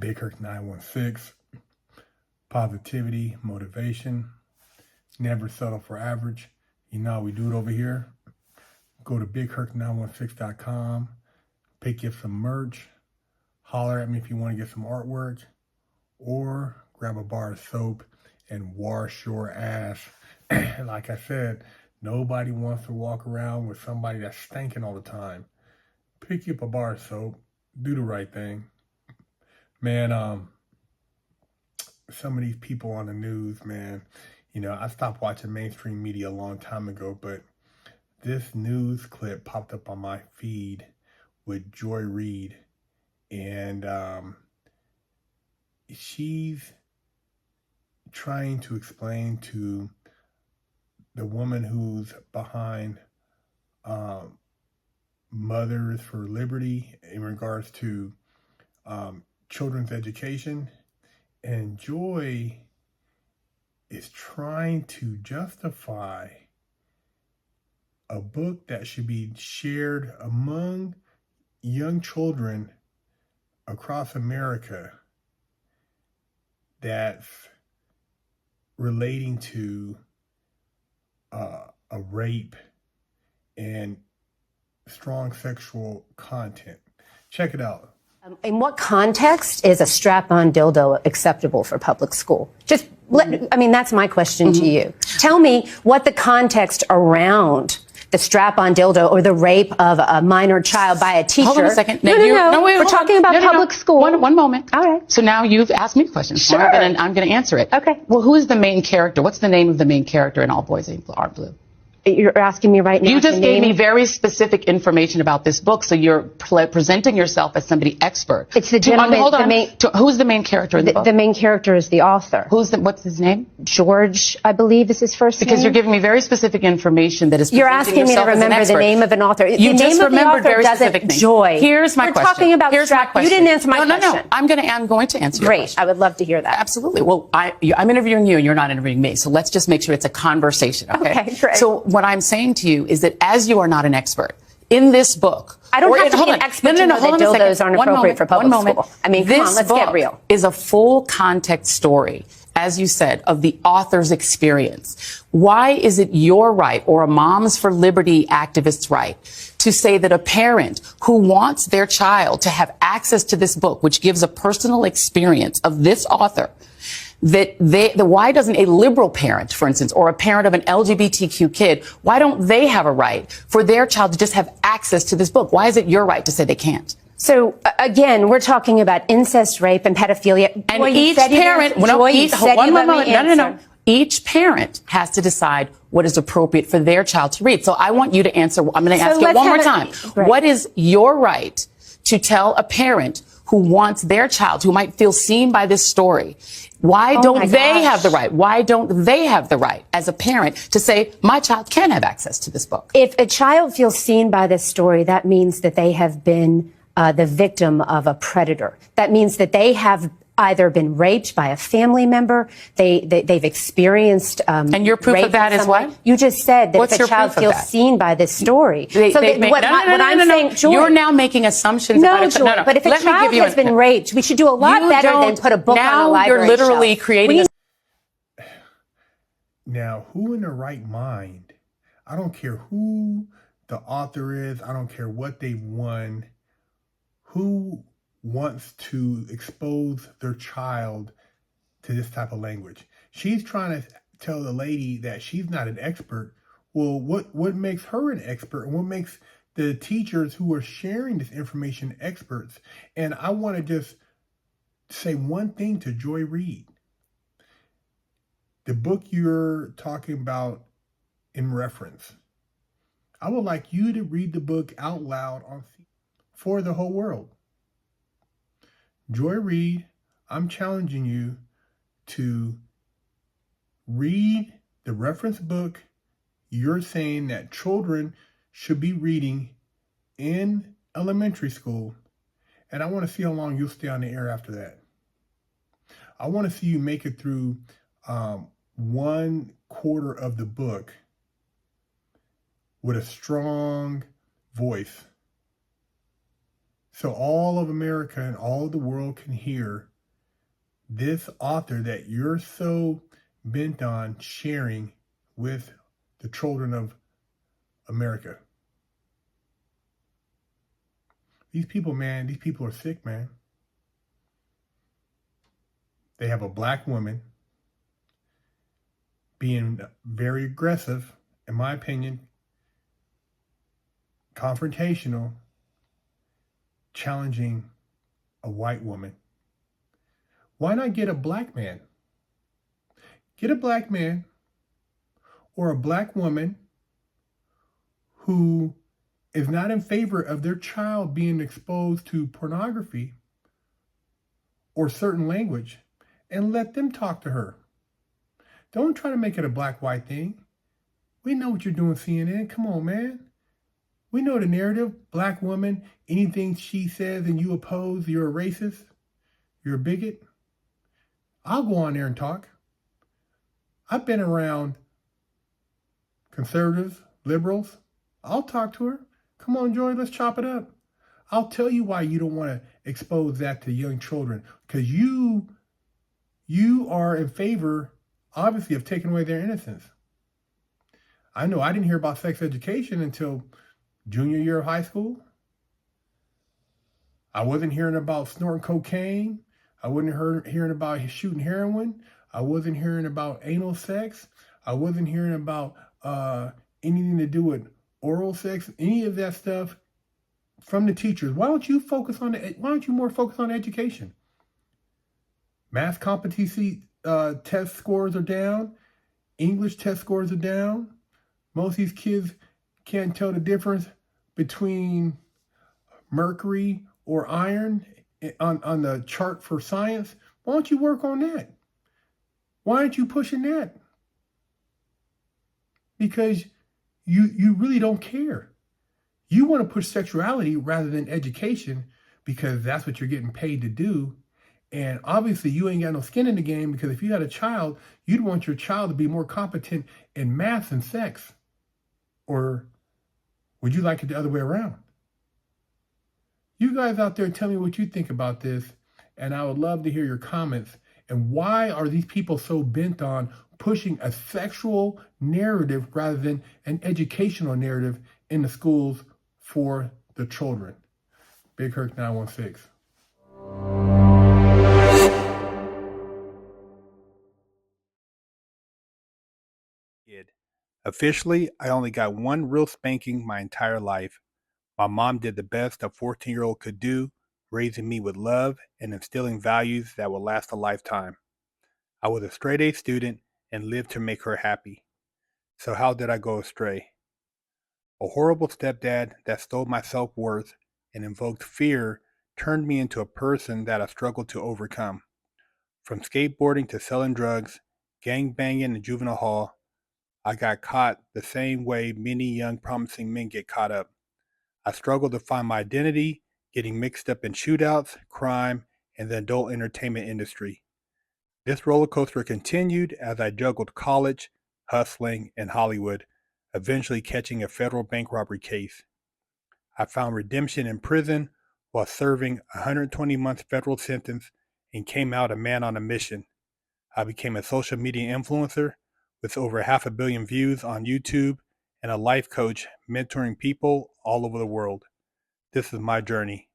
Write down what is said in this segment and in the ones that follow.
Big Herc 916, positivity, motivation, never settle for average. You know how we do it over here. Go to bigherc916.com, pick up some merch, holler at me if you want to get some artwork, or grab a bar of soap and wash your ass. Like I said, nobody wants to walk around with somebody that's stinking all the time. Pick up a bar of soap, do the right thing. Man, some of these people on the news, man, you know, I stopped watching mainstream media a long time ago, but this news clip popped up on my feed with Joy Reid, and she's trying to explain to the woman who's behind Mothers for Liberty in regards to children's education, and Joy is trying to justify a book that should be shared among young children across America that's relating to a rape and strong sexual content. Check it out. In what context is a strap-on dildo acceptable for public school? That's my question to you. Tell me what the context around the strap-on dildo or the rape of a minor child by a teacher. Hold on a second. No, wait, we're talking about public school. One moment. All right. So now you've asked me questions. Sure. I'm going to answer it. Okay. Well, who is the main character? What's the name of the main character in All Boys Aren't Blue? You're asking me right now. You just gave me very specific information about this book, so you're presenting yourself as somebody expert. It's the gentleman. Hold on. Who's the main character in the book? The main character is the author. What's his name? George, I believe, is his first name. Because you're giving me very specific information that is. You're asking me to remember the name of an author. You just remembered very specific names. Joy. Here's my question. We're talking about strap. You didn't answer my question. No. I'm going to answer your question. Great. I would love to hear that. Absolutely. Well, I'm interviewing you, and you're not interviewing me. So let's just make sure it's a conversation. Okay. Great. So what I'm saying to you is that as you are not an expert in this book, I don't have to be an expert to know that dildos aren't appropriate for public school. I mean, come on, let's get real. This book is a full context story, as you said, of the author's experience. Why is it your right, or a Moms for Liberty activist's right, to say that a parent who wants their child to have access to this book, which gives a personal experience of this author, why doesn't a liberal parent, for instance, or a parent of an LGBTQ kid, why don't they have a right for their child to just have access to this book? Why is it your right to say they can't? So, again, we're talking about incest, rape, and pedophilia. And each parent, each parent has to decide what is appropriate for their child to read. So I want you to answer. I'm going to ask you one more time. Right. What is your right to tell a parent who wants their child, who might feel seen by this story, why don't they have the right? Why don't they have the right as a parent to say, my child can have access to this book? If a child feels seen by this story, that means that they have been the victim of a predator. That means that they have either been raped by a family member, they've experienced and your proof of that is what? You just said that What's if a child feels seen by this story. You're now making assumptions about it. No, but if a child has been raped, we should do a lot better than put a book on a library shelf. Now you're literally creating Now, who in their right mind, I don't care who the author is, I don't care what they've won, who wants to expose their child to this type of language? She's trying to tell the lady that she's not an expert. Well, what makes her an expert, and what makes the teachers who are sharing this information experts? And I want to just say one thing to Joy Reid. The book you're talking about in reference, I would like you to read the book out loud for the whole world. Joy Reid, I'm challenging you to read the reference book you're saying that children should be reading in elementary school, and I want to see how long you'll stay on the air after that. I want to see you make it through 1/4 of the book with a strong voice, so all of America and all of the world can hear this author that you're so bent on sharing with the children of America. These people, man, these people are sick, man. They have a black woman being very aggressive, in my opinion, confrontational, challenging a white woman. Why not get a black man? Get a black man or a black woman who is not in favor of their child being exposed to pornography or certain language, and let them talk to her. Don't try to make it a black-white thing. We know what you're doing, CNN. Come on, man. We know the narrative. Black woman, anything she says and you oppose, you're a racist. You're a bigot. I'll go on there and talk. I've been around conservatives, liberals. I'll talk to her. Come on, Joy, let's chop it up. I'll tell you why you don't want to expose that to young children. Because you are in favor, obviously, of taking away their innocence. I know I didn't hear about sex education until junior year of high school. I wasn't hearing about snorting cocaine. I wasn't hearing about shooting heroin. I wasn't hearing about anal sex. I wasn't hearing about anything to do with oral sex, any of that stuff from the teachers. Why don't you more focus on education? Math competency test scores are down. English test scores are down. Most of these kids can't tell the difference between mercury or iron on the chart for science. Why don't you work on that? Why aren't you pushing that? Because you really don't care. You want to push sexuality rather than education because that's what you're getting paid to do. And obviously you ain't got no skin in the game, because if you had a child, you'd want your child to be more competent in math than sex. Or would you like it the other way around? You guys out there, tell me what you think about this, and I would love to hear your comments. And why are these people so bent on pushing a sexual narrative rather than an educational narrative in the schools for the children? Big Herc 916. Officially, I only got one real spanking my entire life. My mom did the best a 14-year-old could do, raising me with love and instilling values that will last a lifetime. I was a straight-A student and lived to make her happy. So how did I go astray? A horrible stepdad that stole my self-worth and invoked fear turned me into a person that I struggled to overcome. From skateboarding to selling drugs, gang banging in juvenile hall, I got caught the same way many young promising men get caught up. I struggled to find my identity, getting mixed up in shootouts, crime, and the adult entertainment industry. This roller coaster continued as I juggled college, hustling, and Hollywood, eventually catching a federal bank robbery case. I found redemption in prison while serving a 120-month federal sentence and came out a man on a mission. I became a social media influencer with over 500 million views on YouTube and a life coach mentoring people all over the world. This is my journey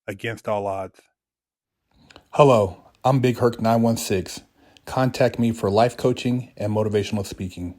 against all odds. Hello, I'm Big Herc 916. Contact me for life coaching and motivational speaking.